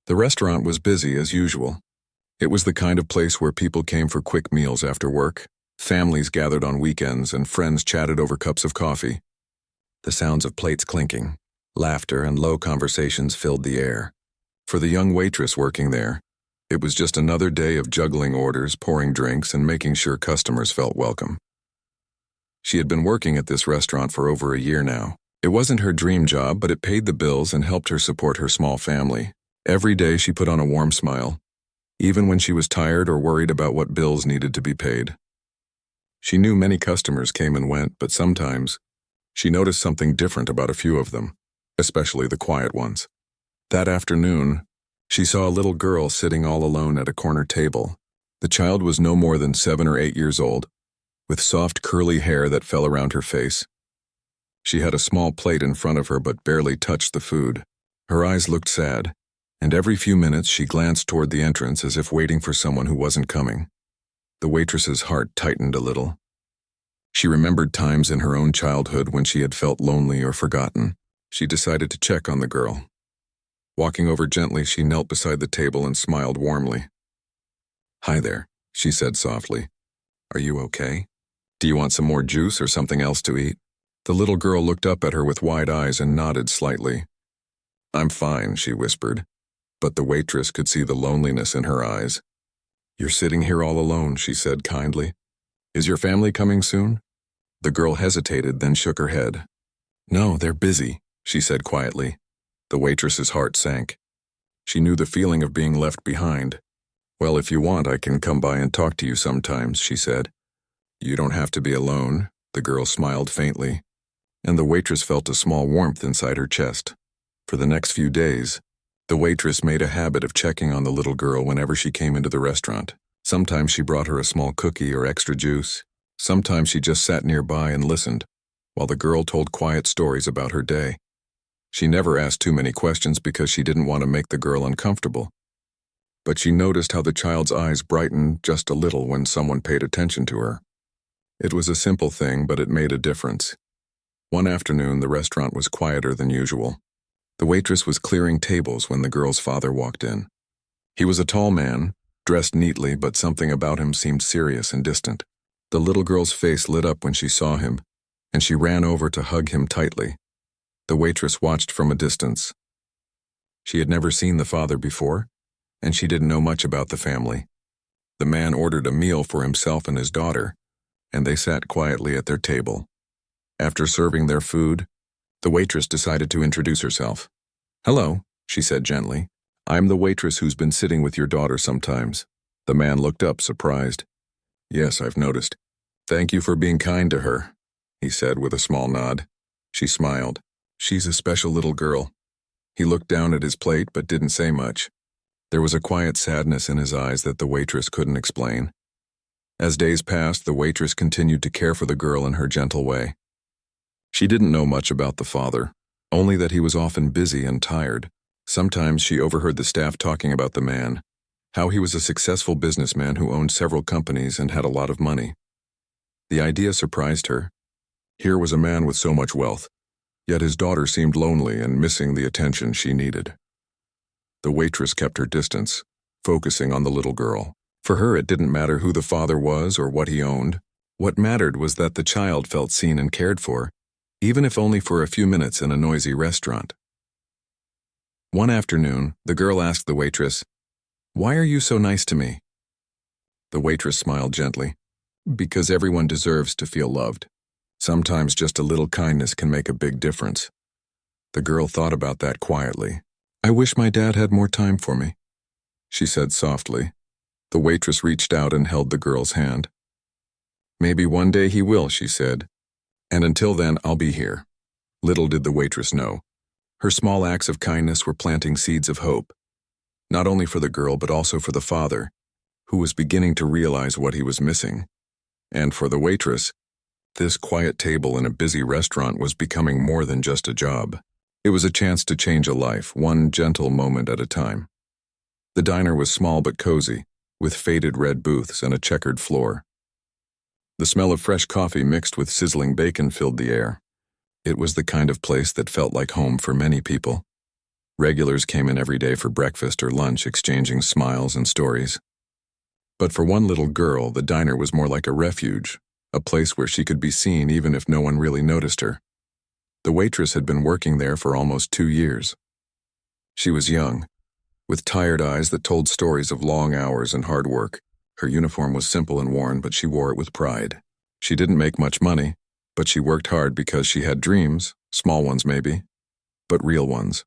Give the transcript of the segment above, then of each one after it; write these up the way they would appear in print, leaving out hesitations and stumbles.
The restaurant was busy as usual. It was the kind of place where people came for quick meals after work, families gathered on weekends, and friends chatted over cups of coffee. The sounds of plates clinking, laughter, and low conversations filled the air. For the young waitress working there, it was just another day of juggling orders, pouring drinks, and making sure customers felt welcome. She had been working at this restaurant for over a year now. It wasn't her dream job, but it paid the bills and helped her support her small family. Every day she put on a warm smile, even when she was tired or worried about what bills needed to be paid. She knew many customers came and went, but sometimes she noticed something different about a few of them, especially the quiet ones. That afternoon, she saw a little girl sitting all alone at a corner table. The child was no more than 7 or 8 years old, with soft curly hair that fell around her face. She had a small plate in front of her but barely touched the food. Her eyes looked sad, and every few minutes she glanced toward the entrance as if waiting for someone who wasn't coming. The waitress's heart tightened a little. She remembered times in her own childhood when she had felt lonely or forgotten. She decided to check on the girl. Walking over gently, she knelt beside the table and smiled warmly. "Hi there," she said softly. "Are you okay? Do you want some more juice or something else to eat?" The little girl looked up at her with wide eyes and nodded slightly. "I'm fine," she whispered, but the waitress could see the loneliness in her eyes. "You're sitting here all alone," she said kindly. "Is your family coming soon?" The girl hesitated, then shook her head. "No, they're busy," she said quietly. The waitress's heart sank. She knew the feeling of being left behind. "Well, if you want, I can come by and talk to you sometimes," she said. "You don't have to be alone," the girl smiled faintly, and the waitress felt a small warmth inside her chest. For the next few days, the waitress made a habit of checking on the little girl whenever she came into the restaurant. Sometimes she brought her a small cookie or extra juice. Sometimes she just sat nearby and listened, while the girl told quiet stories about her day. She never asked too many questions because she didn't want to make the girl uncomfortable. But she noticed how the child's eyes brightened just a little when someone paid attention to her. It was a simple thing, but it made a difference. One afternoon, the restaurant was quieter than usual. The waitress was clearing tables when the girl's father walked in. He was a tall man, dressed neatly, but something about him seemed serious and distant. The little girl's face lit up when she saw him, and she ran over to hug him tightly. The waitress watched from a distance. She had never seen the father before, and she didn't know much about the family. The man ordered a meal for himself and his daughter, and they sat quietly at their table. After serving their food, the waitress decided to introduce herself. "Hello," she said gently. "I'm the waitress who's been sitting with your daughter sometimes." The man looked up, surprised. "Yes, I've noticed. Thank you for being kind to her," he said with a small nod. She smiled. "She's a special little girl." He looked down at his plate but didn't say much. There was a quiet sadness in his eyes that the waitress couldn't explain. As days passed, the waitress continued to care for the girl in her gentle way. She didn't know much about the father, only that he was often busy and tired. Sometimes she overheard the staff talking about the man, how he was a successful businessman who owned several companies and had a lot of money. The idea surprised her. Here was a man with so much wealth, yet his daughter seemed lonely and missing the attention she needed. The waitress kept her distance, focusing on the little girl. For her, it didn't matter who the father was or what he owned. What mattered was that the child felt seen and cared for, even if only for a few minutes in a noisy restaurant. One afternoon, the girl asked the waitress, "Why are you so nice to me?" The waitress smiled gently. "Because everyone deserves to feel loved. Sometimes just a little kindness can make a big difference." The girl thought about that quietly. "I wish my dad had more time for me," she said softly. The waitress reached out and held the girl's hand. "Maybe one day he will," she said. "And until then, I'll be here." Little did the waitress know, her small acts of kindness were planting seeds of hope, not only for the girl but also for the father, who was beginning to realize what he was missing. And for the waitress, this quiet table in a busy restaurant was becoming more than just a job. It was a chance to change a life, one gentle moment at a time. The diner was small but cozy, with faded red booths and a checkered floor. The smell of fresh coffee mixed with sizzling bacon filled the air. It was the kind of place that felt like home for many people. Regulars came in every day for breakfast or lunch, exchanging smiles and stories. But for one little girl, the diner was more like a refuge, a place where she could be seen even if no one really noticed her. The waitress had been working there for almost 2 years. She was young, with tired eyes that told stories of long hours and hard work. Her uniform was simple and worn, but she wore it with pride. She didn't make much money, but she worked hard because she had dreams, small ones maybe, but real ones.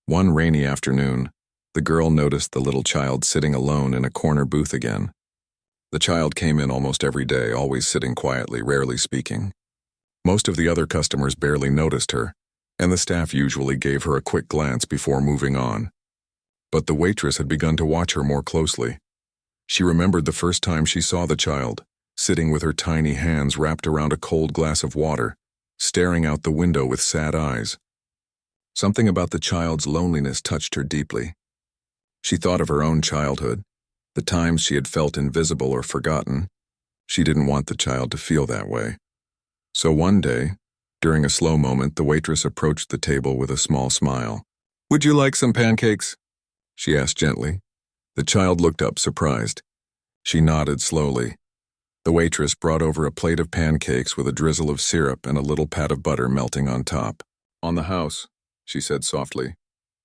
One rainy afternoon, the girl noticed the little child sitting alone in a corner booth again. The child came in almost every day, always sitting quietly, rarely speaking. Most of the other customers barely noticed her, and the staff usually gave her a quick glance before moving on. But the waitress had begun to watch her more closely. She remembered the first time she saw the child, sitting with her tiny hands wrapped around a cold glass of water, staring out the window with sad eyes. Something about the child's loneliness touched her deeply. She thought of her own childhood, the times she had felt invisible or forgotten. She didn't want the child to feel that way. So one day, during a slow moment, the waitress approached the table with a small smile. "Would you like some pancakes?" she asked gently. The child looked up, surprised. She nodded slowly. The waitress brought over a plate of pancakes with a drizzle of syrup and a little pat of butter melting on top. "On the house," she said softly.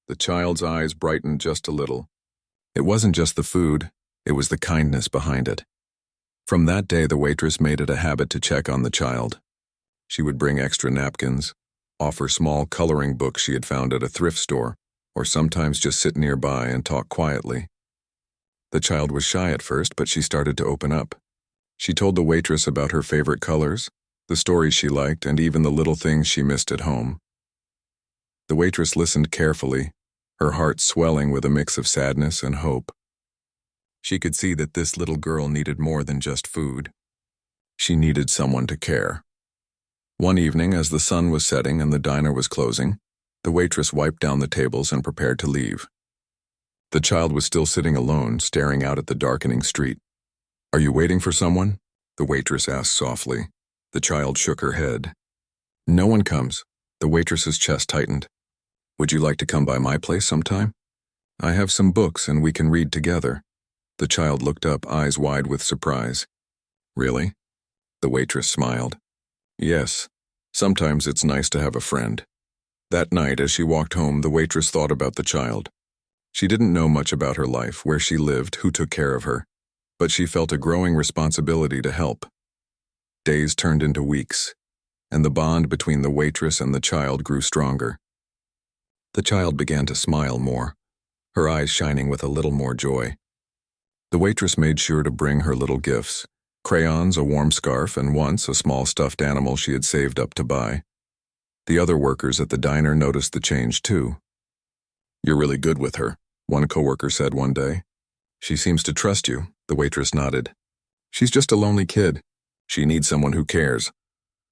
The child's eyes brightened just a little. It wasn't just the food, it was the kindness behind it. From that day, the waitress made it a habit to check on the child. She would bring extra napkins, offer small coloring books she had found at a thrift store, or sometimes just sit nearby and talk quietly. The child was shy at first, but she started to open up. She told the waitress about her favorite colors, the stories she liked, and even the little things she missed at home. The waitress listened carefully, her heart swelling with a mix of sadness and hope. She could see that this little girl needed more than just food. She needed someone to care. One evening, as the sun was setting and the diner was closing, the waitress wiped down the tables and prepared to leave. The child was still sitting alone, staring out at the darkening street. "Are you waiting for someone?" the waitress asked softly. The child shook her head. "No one comes." The waitress's chest tightened. "Would you like to come by my place sometime? I have some books and we can read together." The child looked up, eyes wide with surprise. "Really?" The waitress smiled. "Yes, sometimes it's nice to have a friend." That night, as she walked home, the waitress thought about the child. She didn't know much about her life, where she lived, who took care of her, but she felt a growing responsibility to help. Days turned into weeks, and the bond between the waitress and the child grew stronger. The child began to smile more, her eyes shining with a little more joy. The waitress made sure to bring her little gifts, crayons, a warm scarf, and once a small stuffed animal she had saved up to buy. The other workers at the diner noticed the change too. "You're really good with her," one coworker said one day. "She seems to trust you," the waitress nodded. "She's just a lonely kid. She needs someone who cares."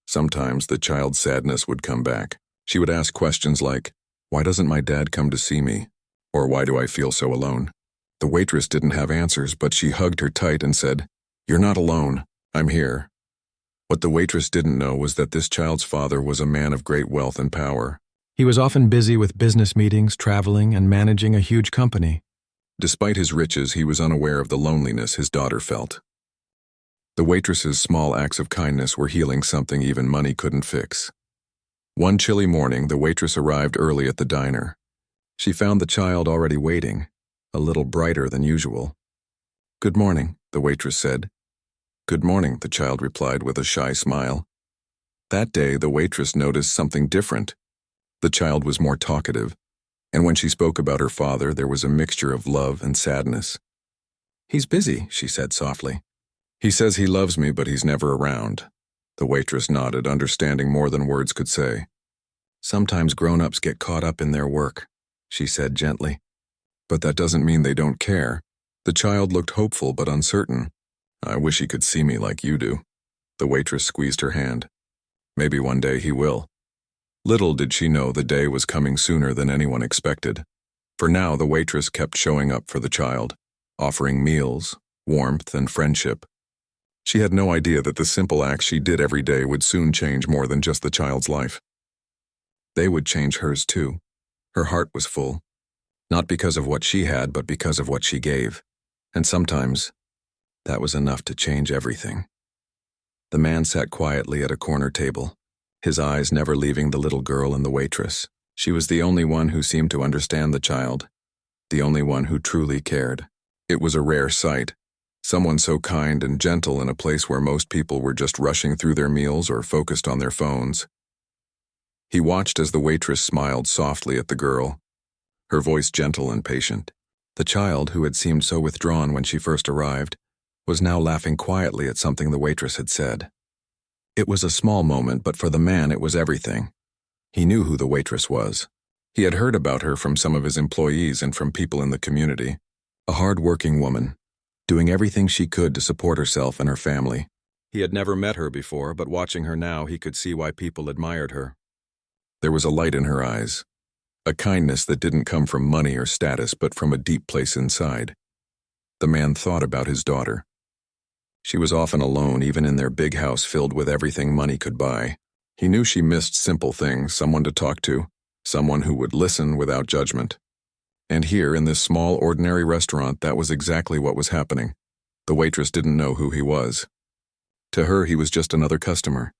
Sometimes the child's sadness would come back. She would ask questions like, "Why doesn't my dad come to see me?" Or "Why do I feel so alone?" The waitress didn't have answers, but she hugged her tight and said, "You're not alone. I'm here." What the waitress didn't know was that this child's father was a man of great wealth and power. He was often busy with business meetings, traveling, and managing a huge company. Despite his riches, he was unaware of the loneliness his daughter felt. The waitress's small acts of kindness were healing something even money couldn't fix. One chilly morning, the waitress arrived early at the diner. She found the child already waiting, a little brighter than usual. "Good morning," the waitress said. "Good morning," the child replied with a shy smile. That day, the waitress noticed something different. The child was more talkative, and when she spoke about her father, there was a mixture of love and sadness. "He's busy," she said softly. "He says he loves me, but he's never around." The waitress nodded, understanding more than words could say. "Sometimes grown-ups get caught up in their work," she said gently. "But that doesn't mean they don't care." The child looked hopeful but uncertain. "I wish he could see me like you do." The waitress squeezed her hand. "Maybe one day he will." Little did she know the day was coming sooner than anyone expected. For now, the waitress kept showing up for the child, offering meals, warmth, and friendship. She had no idea that the simple acts she did every day would soon change more than just the child's life. They would change hers too. Her heart was full, not because of what she had, but because of what she gave. And sometimes, that was enough to change everything. The man sat quietly at a corner table, his eyes never leaving the little girl and the waitress. She was the only one who seemed to understand the child, the only one who truly cared. It was a rare sight, someone so kind and gentle in a place where most people were just rushing through their meals or focused on their phones. He watched as the waitress smiled softly at the girl, her voice gentle and patient. The child, who had seemed so withdrawn when she first arrived, was now laughing quietly at something the waitress had said. It was a small moment, but for the man it was everything. He knew who the waitress was. He had heard about her from some of his employees and from people in the community. A hard-working woman, doing everything she could to support herself and her family. He had never met her before, but watching her now he could see why people admired her. There was a light in her eyes, a kindness that didn't come from money or status but from a deep place inside. The man thought about his daughter. She was often alone, even in their big house filled with everything money could buy. He knew she missed simple things, someone to talk to, someone who would listen without judgment. And here, in this small, ordinary restaurant, that was exactly what was happening. The waitress didn't know who he was. To her, he was just another customer.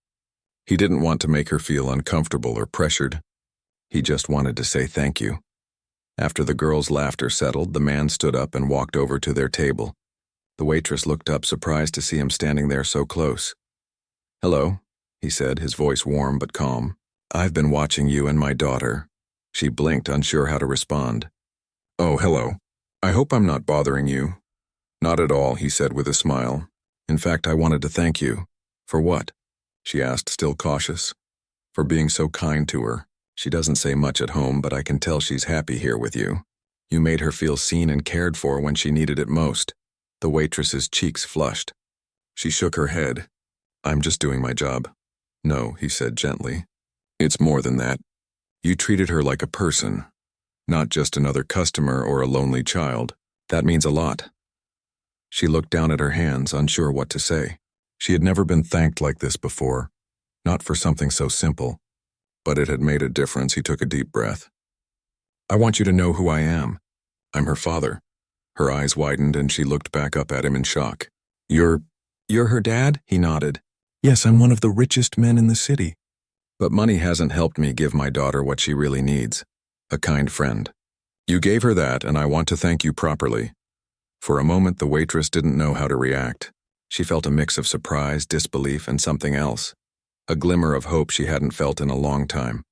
He didn't want to make her feel uncomfortable or pressured. He just wanted to say thank you. After the girl's laughter settled, the man stood up and walked over to their table. The waitress looked up, surprised to see him standing there so close. "Hello," he said, his voice warm but calm. "I've been watching you and my daughter." She blinked, unsure how to respond. "Oh, hello. I hope I'm not bothering you." "Not at all," he said with a smile. "In fact, I wanted to thank you." "For what?" she asked, still cautious. "For being so kind to her. She doesn't say much at home, but I can tell she's happy here with you. You made her feel seen and cared for when she needed it most." The waitress's cheeks flushed. She shook her head. "I'm just doing my job." "No," he said gently. "It's more than that. You treated her like a person, not just another customer or a lonely child. That means a lot." She looked down at her hands, unsure what to say. She had never been thanked like this before, not for something so simple. But it had made a difference. He took a deep breath. "I want you to know who I am. I'm her father." Her eyes widened and she looked back up at him in shock. You're her dad?" He nodded. "Yes, I'm one of the richest men in the city. But money hasn't helped me give my daughter what she really needs. A kind friend. You gave her that, and I want to thank you properly." For a moment, the waitress didn't know how to react. She felt a mix of surprise, disbelief, and something else. A glimmer of hope she hadn't felt in a long time.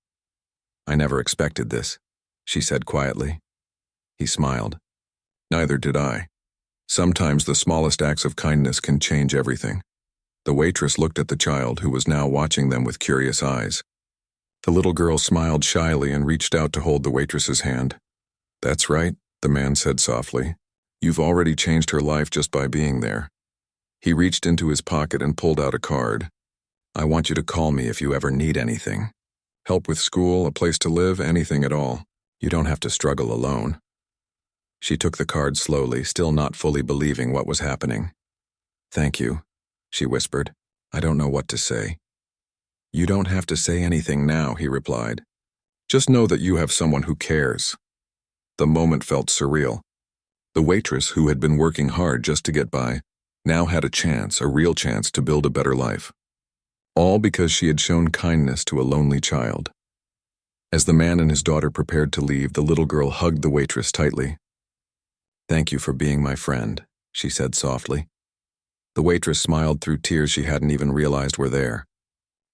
"I never expected this," she said quietly. He smiled. "Neither did I. Sometimes the smallest acts of kindness can change everything." The waitress looked at the child, who was now watching them with curious eyes. The little girl smiled shyly and reached out to hold the waitress's hand. "That's right," the man said softly. "You've already changed her life just by being there." He reached into his pocket and pulled out a card. "I want you to call me if you ever need anything. Help with school, a place to live, anything at all. You don't have to struggle alone." She took the card slowly, still not fully believing what was happening. "Thank you," she whispered. "I don't know what to say." "You don't have to say anything now," he replied. "Just know that you have someone who cares." The moment felt surreal. The waitress, who had been working hard just to get by, now had a chance, a real chance, to build a better life. All because she had shown kindness to a lonely child. As the man and his daughter prepared to leave, the little girl hugged the waitress tightly. "Thank you for being my friend," she said softly. The waitress smiled through tears she hadn't even realized were there.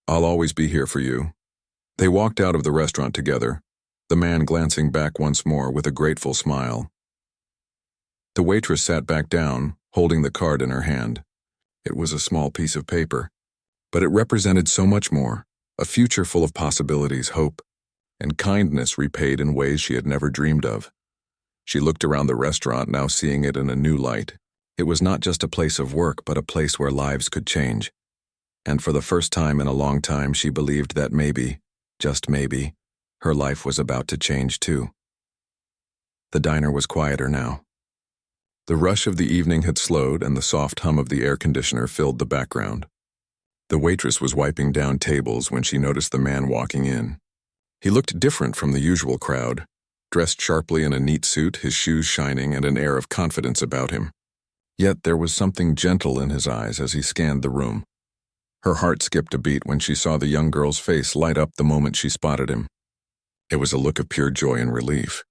"I'll always be here for you." They walked out of the restaurant together, the man glancing back once more with a grateful smile. The waitress sat back down, holding the card in her hand. It was a small piece of paper, but it represented so much more, a future full of possibilities, hope, and kindness repaid in ways she had never dreamed of. She looked around the restaurant, now seeing it in a new light. It was not just a place of work, but a place where lives could change. And for the first time in a long time, she believed that maybe, just maybe, her life was about to change too. The diner was quieter now. The rush of the evening had slowed, and the soft hum of the air conditioner filled the background. The waitress was wiping down tables when she noticed the man walking in. He looked different from the usual crowd, dressed sharply in a neat suit, his shoes shining, and an air of confidence about him. Yet there was something gentle in his eyes as he scanned the room. Her heart skipped a beat when she saw the young girl's face light up the moment she spotted him. It was a look of pure joy and relief,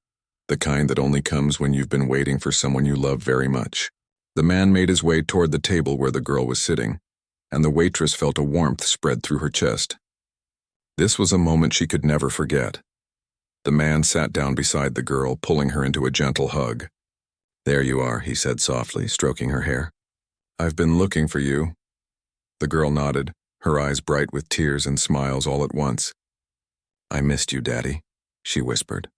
the kind that only comes when you've been waiting for someone you love very much. The man made his way toward the table where the girl was sitting, and the waitress felt a warmth spread through her chest. This was a moment she could never forget. The man sat down beside the girl, pulling her into a gentle hug. "There you are," he said softly, stroking her hair. "I've been looking for you." The girl nodded, her eyes bright with tears and smiles all at once. "I missed you, Daddy," she whispered.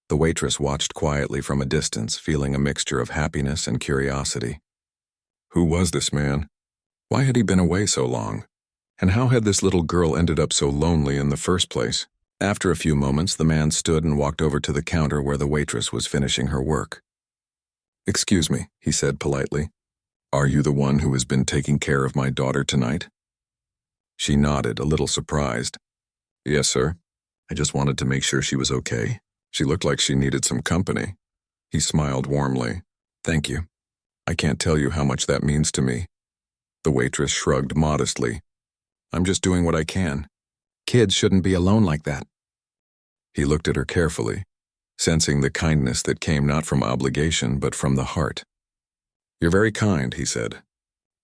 The waitress watched quietly from a distance, feeling a mixture of happiness and curiosity. Who was this man? Why had he been away so long? And how had this little girl ended up so lonely in the first place? After a few moments, the man stood and walked over to the counter where the waitress was finishing her work. "Excuse me," he said politely. "Are you the one who has been taking care of my daughter tonight?" She nodded, a little surprised. "Yes, sir. I just wanted to make sure she was okay. She looked like she needed some company." He smiled warmly. "Thank you. I can't tell you how much that means to me." The waitress shrugged modestly. "I'm just doing what I can. Kids shouldn't be alone like that." He looked at her carefully, sensing the kindness that came not from obligation but from the heart. "You're very kind," he said.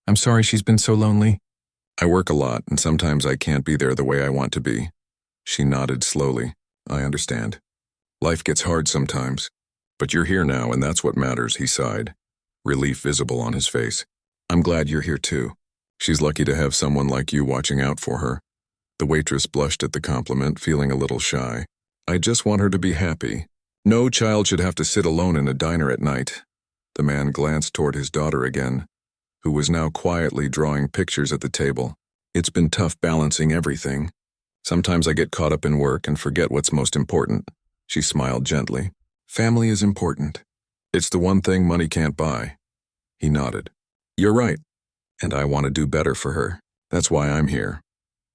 "I'm sorry she's been so lonely." "I work a lot, and sometimes I can't be there the way I want to be." She nodded slowly. "I understand. Life gets hard sometimes. But you're here now, and that's what matters," he sighed, relief visible on his face. "I'm glad you're here too. She's lucky to have someone like you watching out for her." The waitress blushed at the compliment, feeling a little shy. "I just want her to be happy. No child should have to sit alone in a diner at night." The man glanced toward his daughter again, who was now quietly drawing pictures at the table. "It's been tough balancing everything. Sometimes I get caught up in work and forget what's most important." She smiled gently. "Family is important. It's the one thing money can't buy." He nodded. "You're right. And I want to do better for her. That's why I'm here."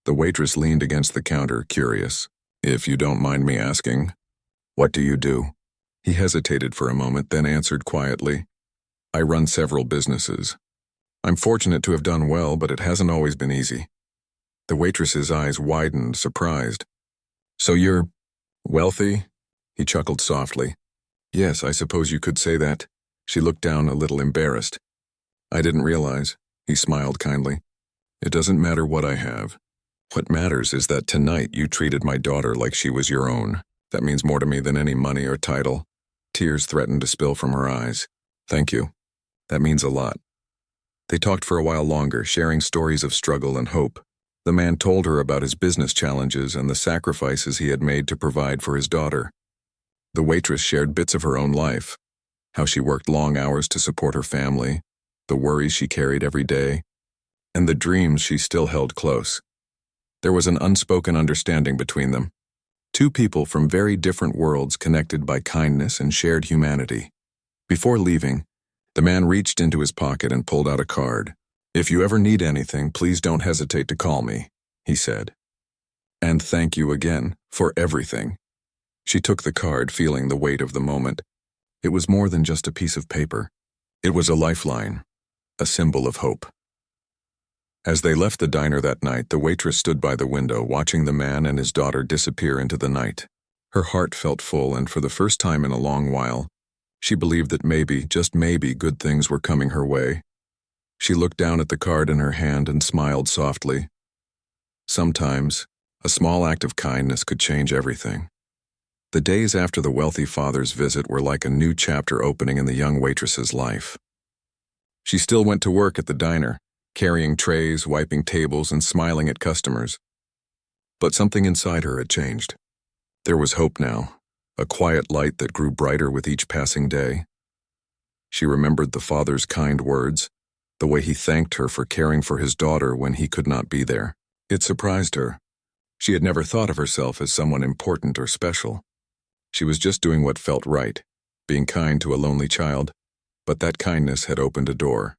The waitress leaned against the counter, curious. "If you don't mind me asking, what do you do?" He hesitated for a moment, then answered quietly. "I run several businesses. I'm fortunate to have done well, but it hasn't always been easy." The waitress's eyes widened, surprised. "So you're wealthy?" He chuckled softly. "Yes, I suppose you could say that." She looked down, a little embarrassed. "I didn't realize." He smiled kindly. "It doesn't matter what I have. What matters is that tonight you treated my daughter like she was your own. That means more to me than any money or title." Tears threatened to spill from her eyes. "Thank you. That means a lot." They talked for a while longer, sharing stories of struggle and hope. The man told her about his business challenges and the sacrifices he had made to provide for his daughter. The waitress shared bits of her own life, how she worked long hours to support her family, the worries she carried every day, and the dreams she still held close. There was an unspoken understanding between them. Two people from very different worlds connected by kindness and shared humanity. Before leaving, the man reached into his pocket and pulled out a card. "If you ever need anything, please don't hesitate to call me," he said. "And thank you again for everything." She took the card, feeling the weight of the moment. It was more than just a piece of paper. It was a lifeline, a symbol of hope. As they left the diner that night, the waitress stood by the window, watching the man and his daughter disappear into the night. Her heart felt full, and for the first time in a long while, she believed that maybe, just maybe, good things were coming her way. She looked down at the card in her hand and smiled softly. Sometimes, a small act of kindness could change everything. The days after the wealthy father's visit were like a new chapter opening in the young waitress's life. She still went to work at the diner, carrying trays, wiping tables, and smiling at customers. But something inside her had changed. There was hope now, a quiet light that grew brighter with each passing day. She remembered the father's kind words, the way he thanked her for caring for his daughter when he could not be there. It surprised her. She had never thought of herself as someone important or special. She was just doing what felt right, being kind to a lonely child, but that kindness had opened a door.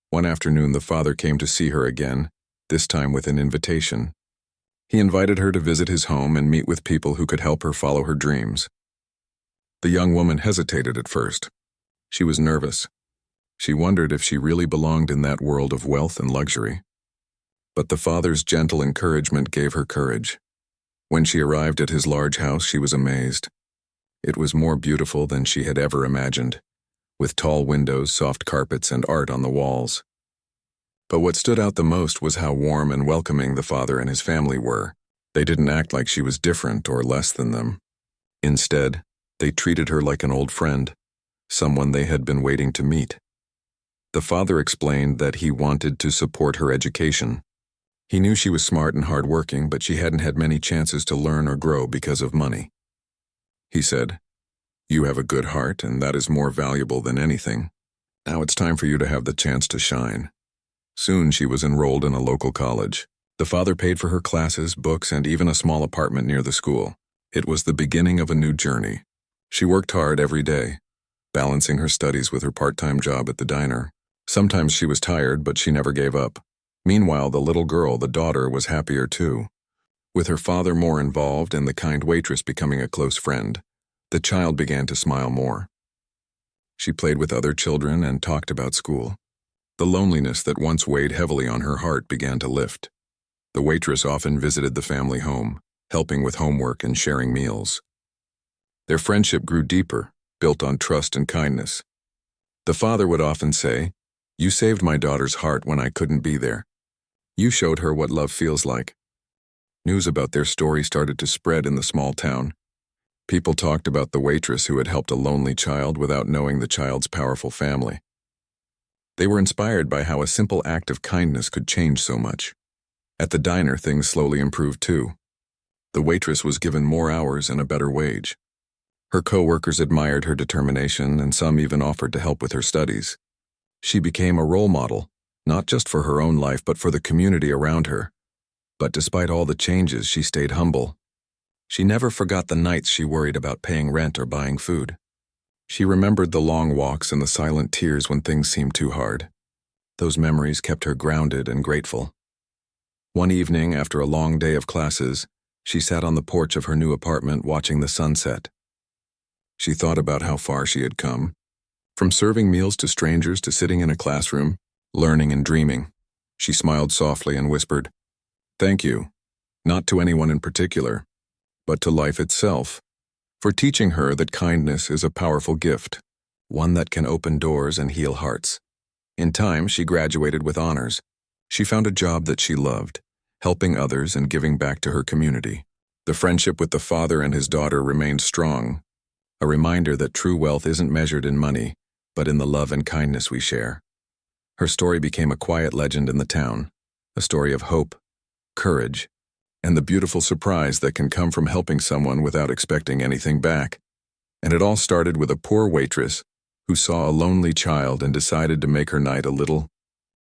One afternoon, the father came to see her again, this time with an invitation. He invited her to visit his home and meet with people who could help her follow her dreams. The young woman hesitated at first. She was nervous. She wondered if she really belonged in that world of wealth and luxury. But the father's gentle encouragement gave her courage. When she arrived at his large house, she was amazed. It was more beautiful than she had ever imagined, with tall windows, soft carpets, and art on the walls. But what stood out the most was how warm and welcoming the father and his family were. They didn't act like she was different or less than them. Instead, they treated her like an old friend, someone they had been waiting to meet. The father explained that he wanted to support her education. He knew she was smart and hardworking, but she hadn't had many chances to learn or grow because of money. He said, "You have a good heart, and that is more valuable than anything. Now it's time for you to have the chance to shine." Soon she was enrolled in a local college. The father paid for her classes, books, and even a small apartment near the school. It was the beginning of a new journey. She worked hard every day, balancing her studies with her part-time job at the diner. Sometimes she was tired, but she never gave up. Meanwhile, the little girl, the daughter, was happier too. With her father more involved and the kind waitress becoming a close friend, the child began to smile more. She played with other children and talked about school. The loneliness that once weighed heavily on her heart began to lift. The waitress often visited the family home, helping with homework and sharing meals. Their friendship grew deeper, built on trust and kindness. The father would often say, "You saved my daughter's heart when I couldn't be there. You showed her what love feels like." News about their story started to spread in the small town. People talked about the waitress who had helped a lonely child without knowing the child's powerful family. They were inspired by how a simple act of kindness could change so much. At the diner, things slowly improved too. The waitress was given more hours and a better wage. Her co-workers admired her determination, and some even offered to help with her studies. She became a role model, not just for her own life but for the community around her. But despite all the changes, she stayed humble. She never forgot the nights she worried about paying rent or buying food. She remembered the long walks and the silent tears when things seemed too hard. Those memories kept her grounded and grateful. One evening, after a long day of classes, she sat on the porch of her new apartment watching the sunset. She thought about how far she had come, from serving meals to strangers to sitting in a classroom, learning and dreaming. She smiled softly and whispered, "Thank you, not to anyone in particular, but to life itself, for teaching her that kindness is a powerful gift, one that can open doors and heal hearts." In time, she graduated with honors. She found a job that she loved, helping others and giving back to her community. The friendship with the father and his daughter remained strong, a reminder that true wealth isn't measured in money, but in the love and kindness we share. Her story became a quiet legend in the town, a story of hope, courage, and the beautiful surprise that can come from helping someone without expecting anything back. And it all started with a poor waitress who saw a lonely child and decided to make her night a little